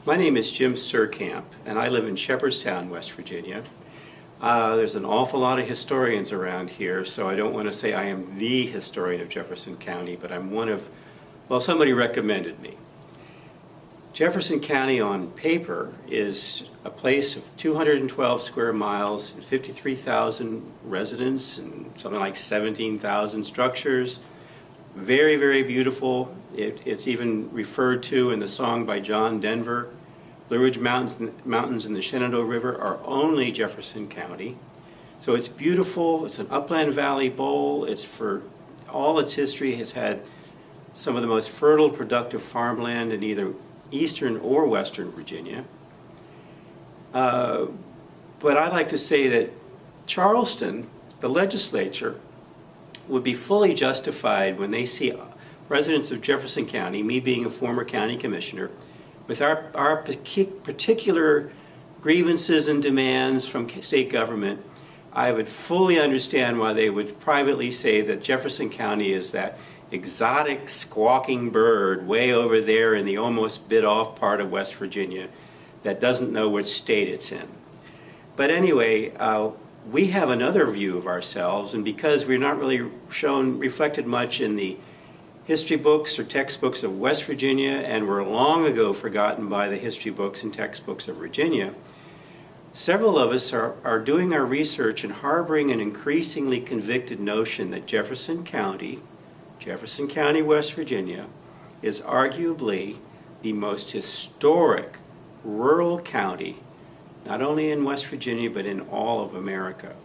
My name is Jim Surkamp, and I live in Shepherdstown, West Virginia. There's an awful lot of historians around here, so I don't want to say I am the historian of Jefferson County, but I'm one of, well, somebody recommended me. Jefferson County on paper is a place of 212 square miles, 53,000 residents, and something like 17,000 structures. Very, very beautiful. It's even referred to in the song by John Denver. Blue Ridge Mountains and the Shenandoah River are only Jefferson County. So it's beautiful. It's an upland valley bowl. It's, for all its history, has had some of the most fertile, productive farmland in either eastern or western Virginia. But I like to say that Charleston, the legislature, would be fully justified when they see residents of Jefferson County, me being a former county commissioner, with our particular grievances and demands from state government. I would fully understand why they would privately say that Jefferson County is that exotic squawking bird way over there in the almost bit-off part of West Virginia that doesn't know which state it's in. But anyway, we have another view of ourselves, and because we're not really reflected much in the history books or textbooks of West Virginia, and were long ago forgotten by the history books and textbooks of Virginia, several of us are doing our research and harboring an increasingly convicted notion that Jefferson County, West Virginia, is arguably the most historic rural county, not only in West Virginia, but in all of America.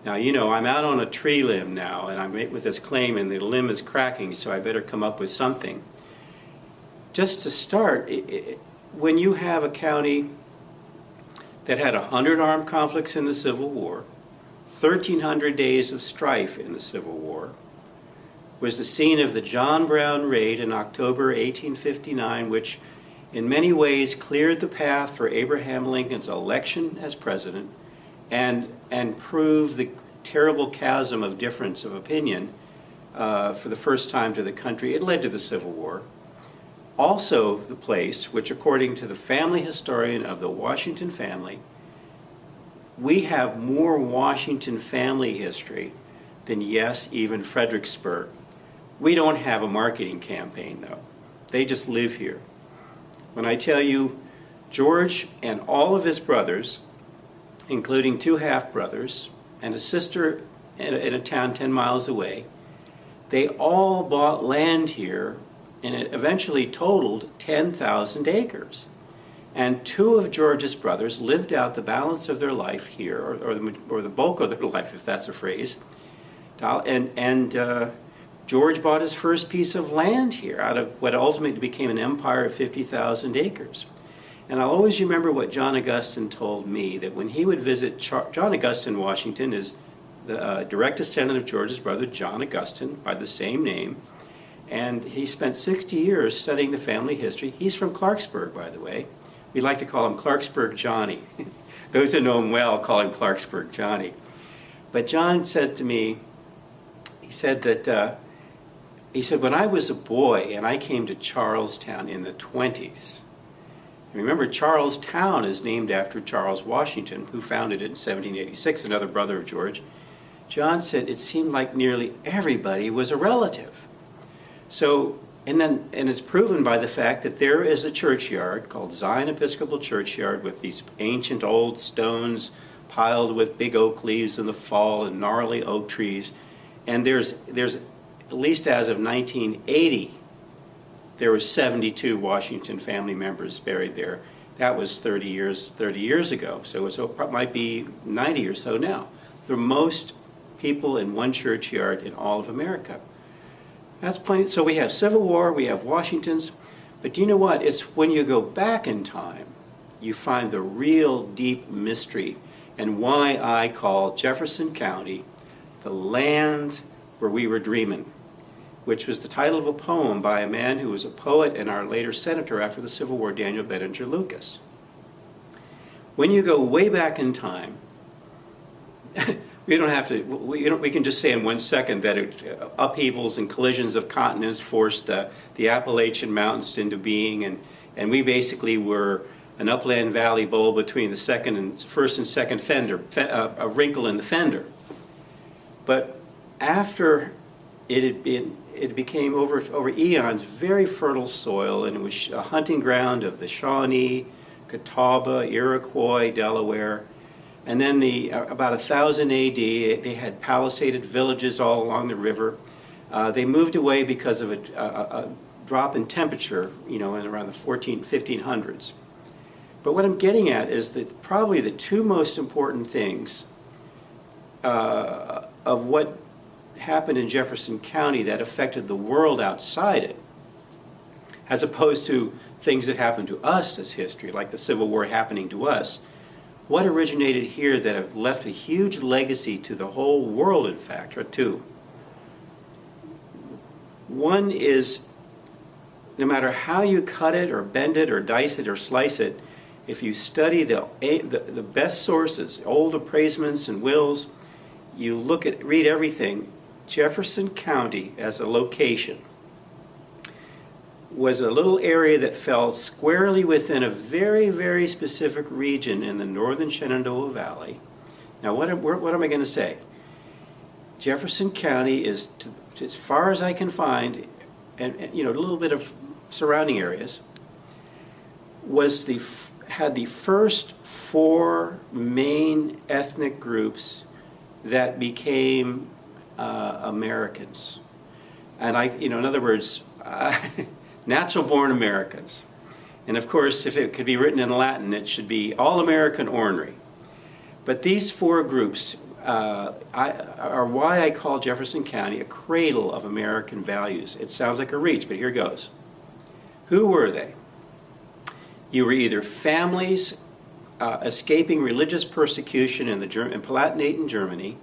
Now, you know, I'm out on a tree limb now, and I'm with this claim, and the limb is cracking, so I better come up with something. Just to start, when you have a county that had 100 armed conflicts in the Civil War, 1,300 days of strife in the Civil War, was the scene of the John Brown raid in October 1859, which in many ways cleared the path for Abraham Lincoln's election as president, and proved the terrible chasm of difference of opinion for the first time to the country. It led to the Civil War. Also the place which, according to the family historian of the Washington family, we have more Washington family history than, yes, even Fredericksburg. We don't have a marketing campaign, though. They just live here. When I tell you, George and all of his brothers, including 2 half-brothers and a sister in a town 10 miles away, they all bought land here, and it eventually totaled 10,000 acres. And 2 of George's brothers lived out the balance of their life here, or the bulk of their life, if that's a phrase. George bought his first piece of land here out of what ultimately became an empire of 50,000 acres. And I'll always remember what John Augustine told me, that when he would visit, John Augustine, Washington, is the direct descendant of George's brother, John Augustine, by the same name. And he spent 60 years studying the family history. He's from Clarksburg, by the way. We like to call him Clarksburg Johnny. Those who know him well call him Clarksburg Johnny. But John said to me, he said, when I was a boy and I came to Charlestown in the 20s, remember, Charlestown is named after Charles Washington, who founded it in 1786, another brother of George. John said it seemed like nearly everybody was a relative. So, and it's proven by the fact that there is a churchyard called Zion Episcopal Churchyard with these ancient old stones piled with big oak leaves in the fall and gnarly oak trees. And there's at least as of 1980, there were 72 Washington family members buried there. That was 30 years ago, so it might be 90 or so now. The most people in one churchyard in all of America. That's plenty. So we have Civil War, we have Washingtons, but do you know what? It's when you go back in time, you find the real deep mystery, and why I call Jefferson County the land where we were dreaming, which was the title of a poem by a man who was a poet and our later senator after the Civil War, Daniel Bettinger Lucas. When you go way back in time, we can just say in 1 second that upheavals and collisions of continents forced the Appalachian Mountains into being, and we basically were an upland valley bowl between the first and second fender, a wrinkle in the fender. But after it became over eons very fertile soil, and it was a hunting ground of the Shawnee, Catawba, Iroquois, Delaware. And then about 1000 AD, they had palisaded villages all along the river. They moved away because of a drop in temperature, in around the 1500s. But what I'm getting at is that probably the two most important things of what happened in Jefferson County that affected the world outside it, as opposed to things that happened to us as history, like the Civil War happening to us, what originated here that have left a huge legacy to the whole world, in fact, are two. One is, no matter how you cut it or bend it or dice it or slice it, if you study the best sources, old appraisements and wills, you read everything, Jefferson County as a location was a little area that fell squarely within a very, very specific region in the northern Shenandoah Valley. Now, what am I going to say? Jefferson County is, as far as I can find, and a little bit of surrounding areas, had the first 4 main ethnic groups that became Americans. And in other words, natural-born Americans. And of course, if it could be written in Latin, it should be all-American ornery. But these 4 groups are why I call Jefferson County a cradle of American values. It sounds like a reach, but here goes. Who were they? You were either families escaping religious persecution in Palatinate in Germany,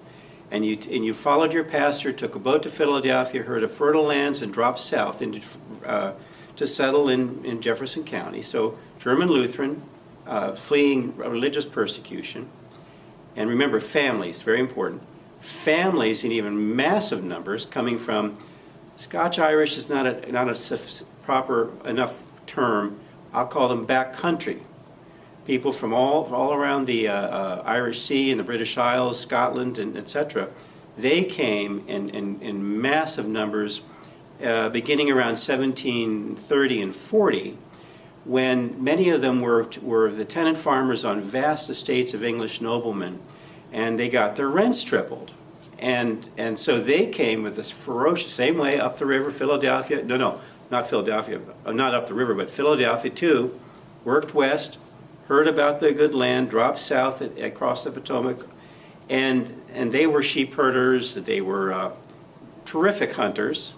and you followed your pastor, took a boat to Philadelphia, heard of fertile lands, and dropped south to settle in Jefferson County. So German Lutheran, fleeing religious persecution. And remember, families, very important. Families in even massive numbers coming from, Scotch-Irish is not a proper enough term. I'll call them back country. People from all around the Irish Sea and the British Isles, Scotland, and etc. They came in massive numbers beginning around 1730 and 40, when many of them were the tenant farmers on vast estates of English noblemen, and they got their rents tripled. And so they came with this ferocious, same way up the river, Philadelphia, no, not Philadelphia, not up the river, but Philadelphia too, worked west, heard about the good land, dropped south across the Potomac, and they were sheep herders, they were terrific hunters,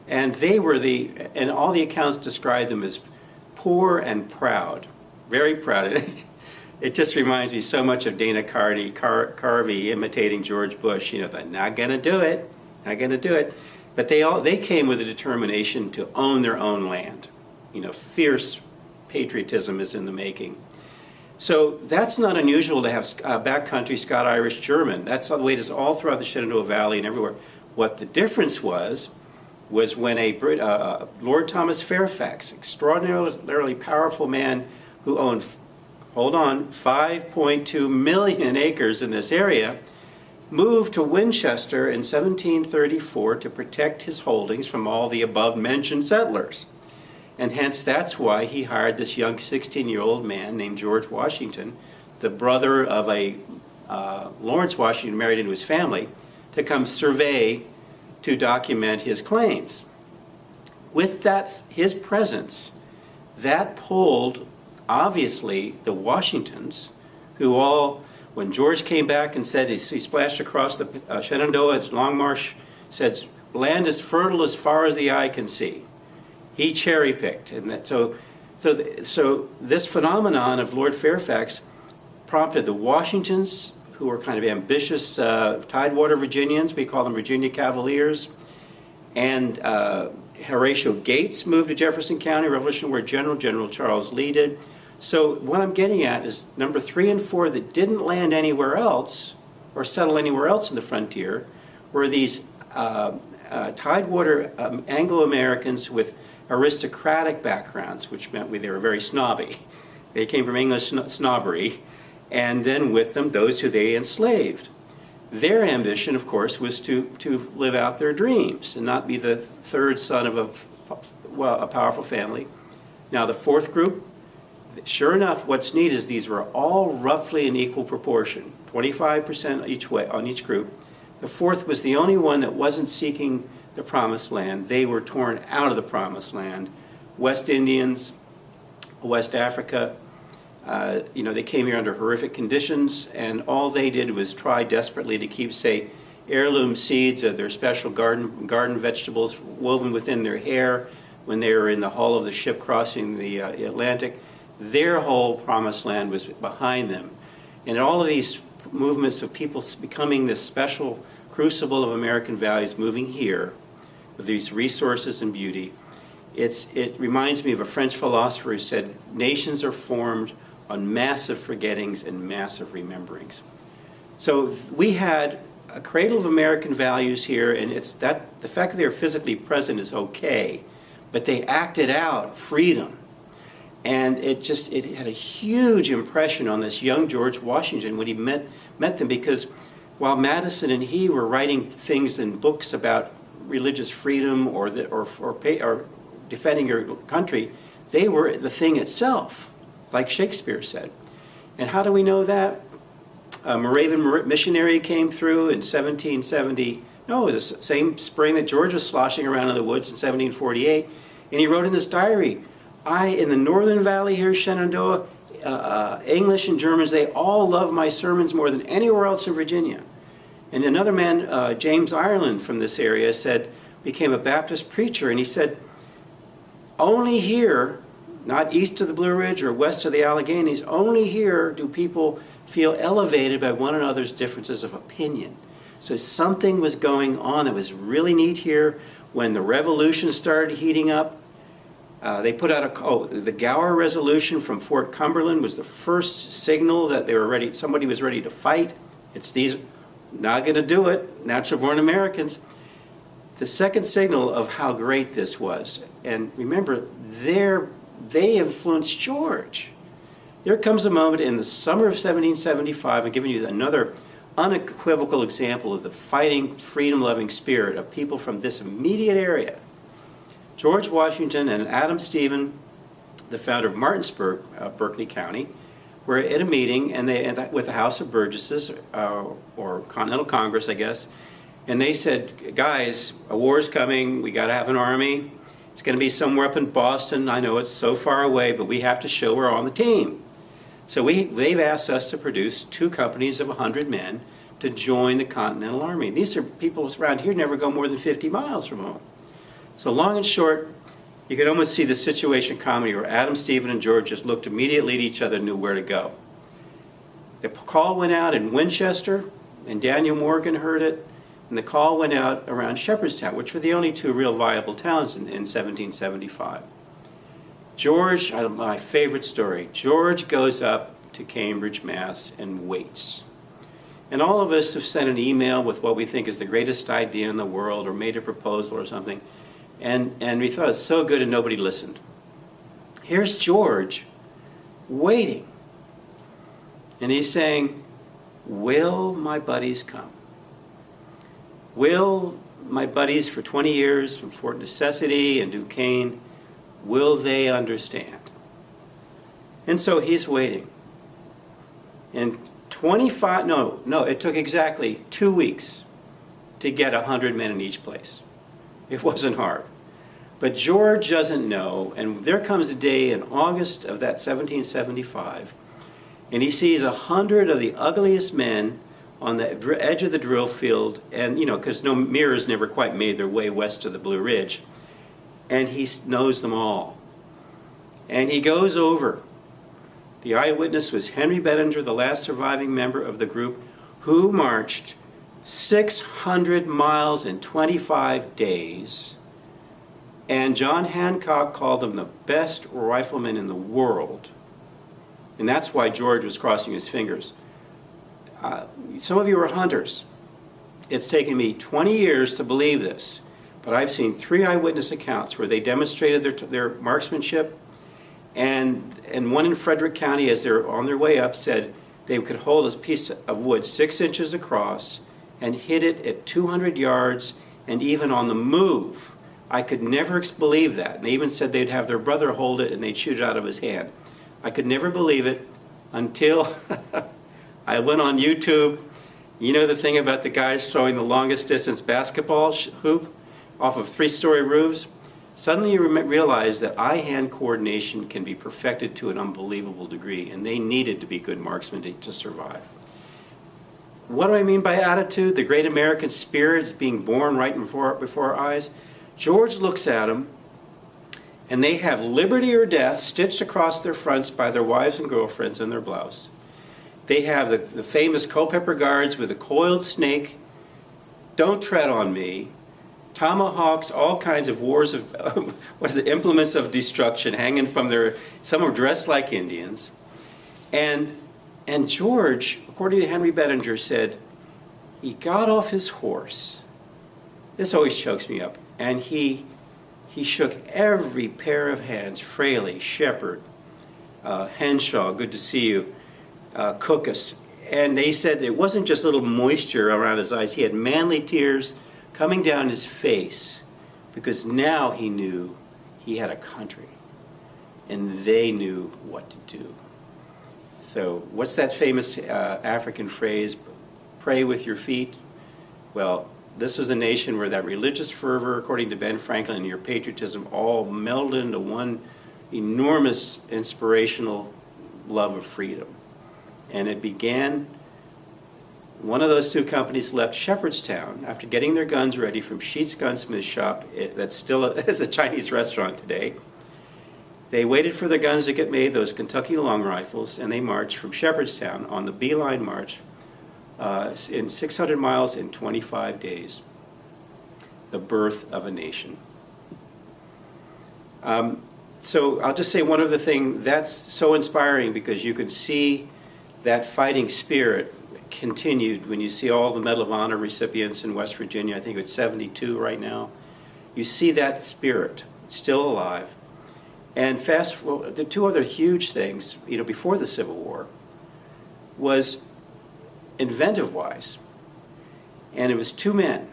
and and all the accounts describe them as poor and proud, very proud. It just reminds me so much of Dana Carvey imitating George Bush, they're not gonna do it, not gonna do it. But they came with a determination to own their own land. Fierce patriotism is in the making. So that's not unusual to have backcountry Scott-Irish German. That's the way it is all throughout the Shenandoah Valley and everywhere. What the difference was when Lord Thomas Fairfax, extraordinarily powerful man who owned, 5.2 million acres in this area, moved to Winchester in 1734 to protect his holdings from all the above-mentioned settlers. And hence that's why he hired this young 16-year-old man named George Washington, the brother of Lawrence Washington married into his family, to come survey to document his claims. With his presence, that pulled, obviously, the Washingtons, who when George came back and said he splashed across the Shenandoah at Longmarsh, said, land is fertile as far as the eye can see. He cherry-picked. And so this phenomenon of Lord Fairfax prompted the Washingtons, who were kind of ambitious Tidewater Virginians, we call them Virginia Cavaliers, and Horatio Gates moved to Jefferson County, Revolutionary War General Charles Lee did. So what I'm getting at is number 3 and 4 that didn't land anywhere else or settle anywhere else in the frontier were these Tidewater Anglo-Americans with aristocratic backgrounds, which meant they were very snobby. They came from English snobbery, and then with them, those who they enslaved. Their ambition, of course, was to live out their dreams and not be the third son of a powerful family. Now, the fourth group, sure enough, what's neat is these were all roughly in equal proportion, 25% each way on each group. The fourth was the only one that wasn't seeking the promised land. They were torn out of the promised land. West Indians, West Africa, they came here under horrific conditions, and all they did was try desperately to keep, say, heirloom seeds of their special garden vegetables woven within their hair when they were in the hull of the ship crossing the Atlantic. Their whole promised land was behind them. And all of these movements of people becoming this special crucible of American values moving here with these resources and beauty, it reminds me of a French philosopher who said, nations are formed on massive forgettings and massive rememberings. So we had a cradle of American values here, and it's that the fact that they're physically present is okay, but they acted out freedom. And it had a huge impression on this young George Washington when he met them, because while Madison and he were writing things in books about religious freedom or defending your country, they were the thing itself, like Shakespeare said. And how do we know that? A Moravian missionary came through in 1770. No, the same spring that George was sloshing around in the woods in 1748, and he wrote in his diary, in the northern valley here, Shenandoah, English and Germans, they all love my sermons more than anywhere else in Virginia. And another man, James Ireland from this area, became a Baptist preacher, and he said, only here, not east of the Blue Ridge or west of the Alleghenies, only here do people feel elevated by one another's differences of opinion. So something was going on that was really neat here. When the revolution started heating up, they put out the Gower Resolution from Fort Cumberland was the first signal that they were ready. Somebody was ready to fight. It's these not going to do it, natural-born Americans. The second signal of how great this was, and remember, they influenced George. There comes a moment in the summer of 1775, I'm giving you another unequivocal example of the fighting, freedom-loving spirit of people from this immediate area. George Washington and Adam Stephen, the founder of Martinsburg, Berkeley County, were at a meeting with the House of Burgesses, or Continental Congress, I guess, and they said, guys, a war's coming, we got to have an army. It's going to be somewhere up in Boston. I know it's so far away, but we have to show we're on the team. So they've asked us to produce 2 companies of 100 men to join the Continental Army. These are people around here never go more than 50 miles from home. So long and short, you could almost see the situation comedy where Adam, Stephen, and George just looked immediately at each other and knew where to go. The call went out in Winchester, and Daniel Morgan heard it, and the call went out around Shepherdstown, which were the only 2 real viable towns in 1775. George, my favorite story, George goes up to Cambridge, Mass. And waits. And all of us have sent an email with what we think is the greatest idea in the world or made a proposal or something, and we thought it was so good and nobody listened. Here's George waiting, and he's saying, will my buddies come? Will my buddies for 20 years from Fort Necessity and Duquesne, will they understand? And so he's waiting. And it took exactly 2 weeks to get 100 men in each place. It wasn't hard. But George doesn't know, and there comes a day in August of that 1775, and he sees 100 of the ugliest men on the edge of the drill field, and because no mirrors never quite made their way west of the Blue Ridge, and he knows them all. And he goes over. The eyewitness was Henry Bettinger, the last surviving member of the group, who marched 600 miles in 25 days. And John Hancock called them the best riflemen in the world. And that's why George was crossing his fingers. Some of you are hunters. It's taken me 20 years to believe this. but I've seen 3 eyewitness accounts where they demonstrated their marksmanship, and one in Frederick County, as they're on their way up, said they could hold a piece of wood 6 inches across and hit it at 200 yards and even on the move. I could never believe that. And they even said they'd have their brother hold it and they'd shoot it out of his hand. I could never believe it until I went on YouTube. You know the thing about the guys throwing the longest distance basketball hoop off of 3-story roofs? Suddenly you realize that eye-hand coordination can be perfected to an unbelievable degree, and they needed to be good marksmen to survive. What do I mean by attitude? The great American spirit is being born right before our eyes. George looks at them, and they have liberty or death stitched across their fronts by their wives and girlfriends in their blouse. They have the famous Culpeper Guards with a coiled snake, "Don't tread on me," tomahawks, all kinds of wars of, implements of destruction hanging from their, some are dressed like Indians. And George, according to Henry Bettinger, said he got off his horse. This always chokes me up. And he shook every pair of hands, Fraley, Shepard, Henshaw, good to see you, Cookus. And they said it wasn't just a little moisture around his eyes. He had manly tears coming down his face because now he knew he had a country and they knew what to do. So what's that famous African phrase, pray with your feet? Well, this was a nation where that religious fervor, according to Ben Franklin, and your patriotism all melded into one enormous inspirational love of freedom. And it began, one of those 2 companies left Shepherdstown after getting their guns ready from Sheets Gunsmith Shop, that still is a Chinese restaurant today. They waited for their guns to get made, those Kentucky long rifles, and they marched from Shepherdstown on the beeline march in 600 miles in 25 days. The birth of a nation. So I'll just say one other thing. That's so inspiring because you can see that fighting spirit continued when you see all the Medal of Honor recipients in West Virginia. I think it's 72 right now. You see that spirit still alive. And fast forward, the 2 other huge things, before the Civil War was inventive-wise. And it was 2 men,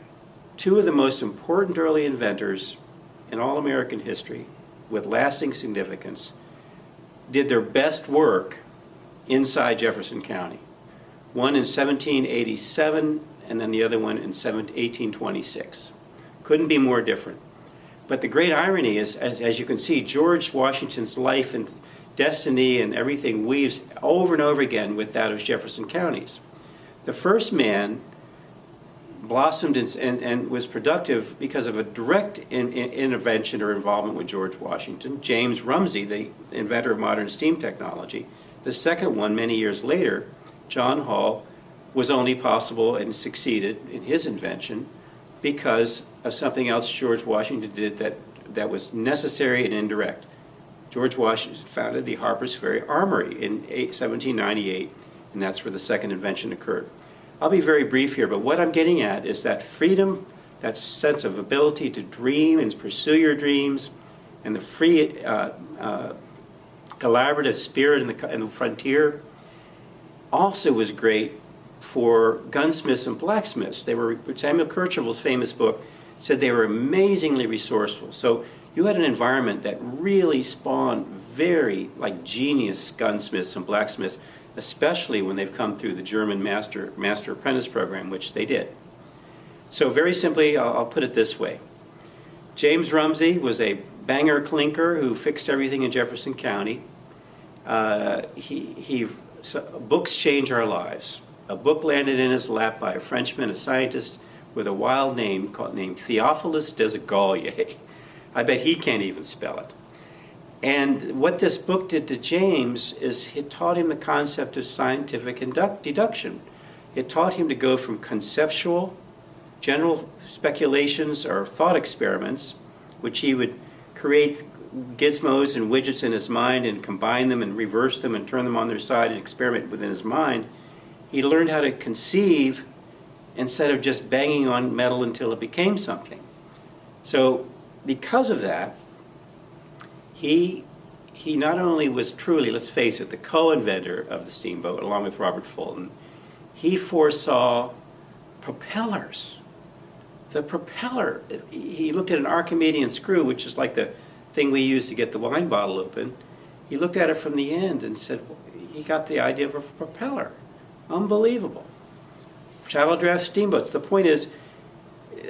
2 of the most important early inventors in all American history with lasting significance, did their best work inside Jefferson County. One in 1787 and then the other one in 1826. Couldn't be more different. But the great irony is, as you can see, George Washington's life and destiny and everything weaves over and over again with that of Jefferson County's. The first man blossomed and was productive because of a direct intervention or involvement with George Washington. James Rumsey, the inventor of modern steam technology. The second one, many years later, John Hall, was only possible and succeeded in his invention because of something else George Washington did that was necessary and indirect. George Washington founded the Harper's Ferry Armory in 1798, and that's where the second invention occurred. I'll be very brief here, but what I'm getting at is that freedom, that sense of ability to dream and pursue your dreams, and the free collaborative spirit in the frontier also was great for gunsmiths and blacksmiths. Samuel Kercheval's famous book said they were amazingly resourceful. So you had an environment that really spawned very genius gunsmiths and blacksmiths, especially when they've come through the German master apprentice program, which they did. So very simply, I'll put it this way. James Rumsey was a banger clinker who fixed everything in Jefferson County. Books change our lives. A book landed in his lap by a Frenchman, a scientist with a wild name named Theophilus Desaguliers. I bet he can't even spell it. And what this book did to James is it taught him the concept of scientific deduction. It taught him to go from conceptual, general speculations or thought experiments, which he would create gizmos and widgets in his mind and combine them and reverse them and turn them on their side and experiment within his mind. He learned how to conceive instead of just banging on metal until it became something. So because of that, he not only was truly, let's face it, the co-inventor of the steamboat, along with Robert Fulton, he foresaw propellers. The propeller, he looked at an Archimedean screw, which is like the thing we use to get the wine bottle open. He looked at it from the end and said, well, he got the idea of a propeller. Unbelievable. Shallow draft steamboats. The point is,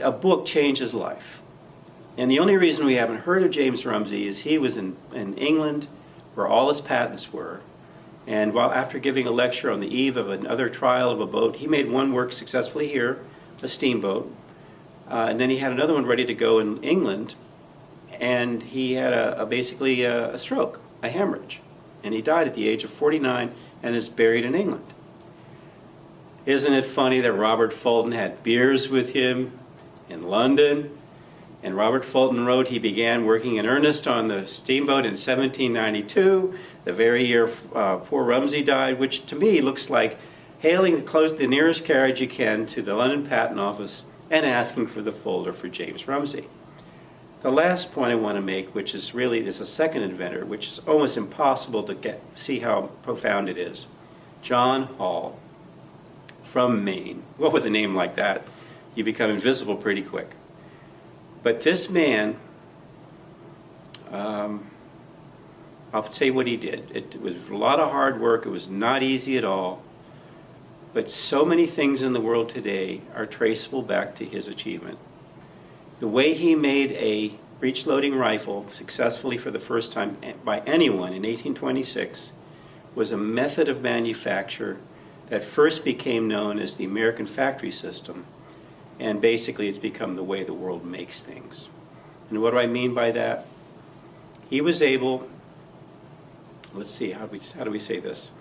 a book changes life. And the only reason we haven't heard of James Rumsey is he was in England, where all his patents were. And while after giving a lecture on the eve of another trial of a boat, he made one work successfully here, a steamboat. And then he had another one ready to go in England. And he had basically a stroke, a hemorrhage. And he died at the age of 49 and is buried in England. Isn't it funny that Robert Fulton had beers with him in London? And Robert Fulton wrote he began working in earnest on the steamboat in 1792, the very year poor Rumsey died, which to me looks like hailing the nearest carriage you can to the London Patent Office and asking for the folder for James Rumsey. The last point I want to make, which is really, there's a second inventor, which is almost impossible to see how profound it is. John Hall from Maine. Well, with a name like that, you become invisible pretty quick. But this man, I'll say what he did. It was a lot of hard work. It was not easy at all. But so many things in the world today are traceable back to his achievement. The way he made a breech-loading rifle successfully for the first time by anyone in 1826 was a method of manufacture that first became known as the American factory system. And basically, it's become the way the world makes things. And what do I mean by that? He was able, let's see, how do we say this?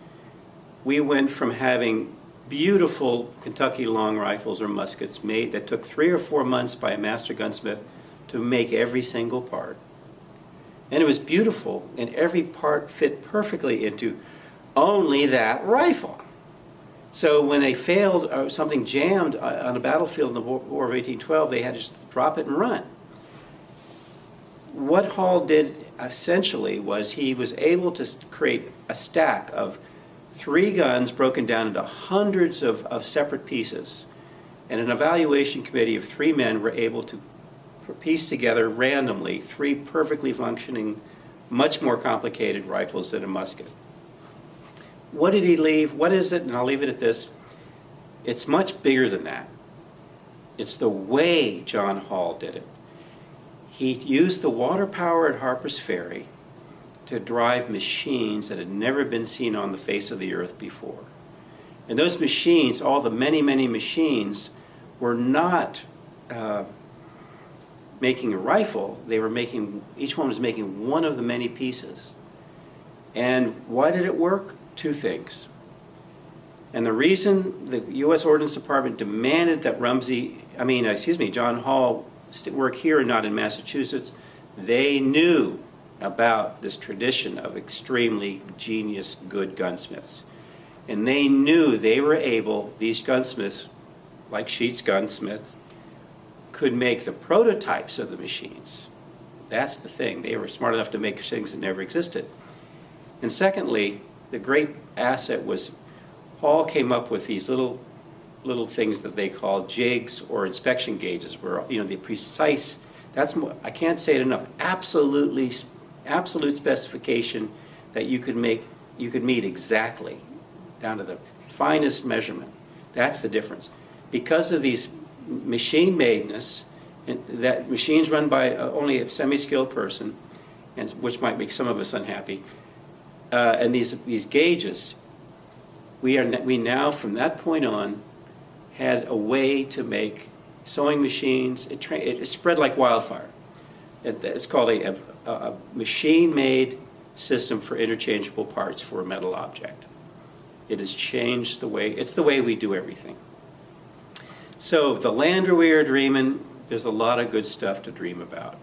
We went from having beautiful Kentucky long rifles or muskets made that took 3 or 4 months by a master gunsmith to make every single part. And it was beautiful, and every part fit perfectly into only that rifle. So when they failed or something jammed on a battlefield in the War of 1812, they had to just drop it and run. What Hall did essentially was he was able to create a stack of 3 guns broken down into hundreds of separate pieces. And an evaluation committee of 3 men were able to piece together randomly 3 perfectly functioning, much more complicated rifles than a musket. What did he leave? What is it? And I'll leave it at this. It's much bigger than that. It's the way John Hall did it. He used the water power at Harper's Ferry to drive machines that had never been seen on the face of the earth before. And those machines, all the many, many machines, were not making a rifle. They were each one was making one of the many pieces. And why did it work? 2 things. And the reason the U.S. Ordnance Department demanded that John Hall work here and not in Massachusetts, they knew about this tradition of extremely genius, good gunsmiths. And they knew they were able, these gunsmiths, like Sheets gunsmiths, could make the prototypes of the machines. That's the thing. They were smart enough to make things that never existed. And secondly, the great asset was Hall came up with these little things that they called jigs or inspection gauges, where the precise, I can't say it enough, absolute specification that you could meet exactly down to the finest measurement. That's the difference. Because of these machine-madeness, and that machines run by only a semi-skilled person, and which might make some of us unhappy. And these gauges, we now from that point on had a way to make sewing machines. It spread like wildfire. It's called a machine-made system for interchangeable parts for a metal object. It has changed it's the way we do everything. So the land where we are dreaming, there's a lot of good stuff to dream about.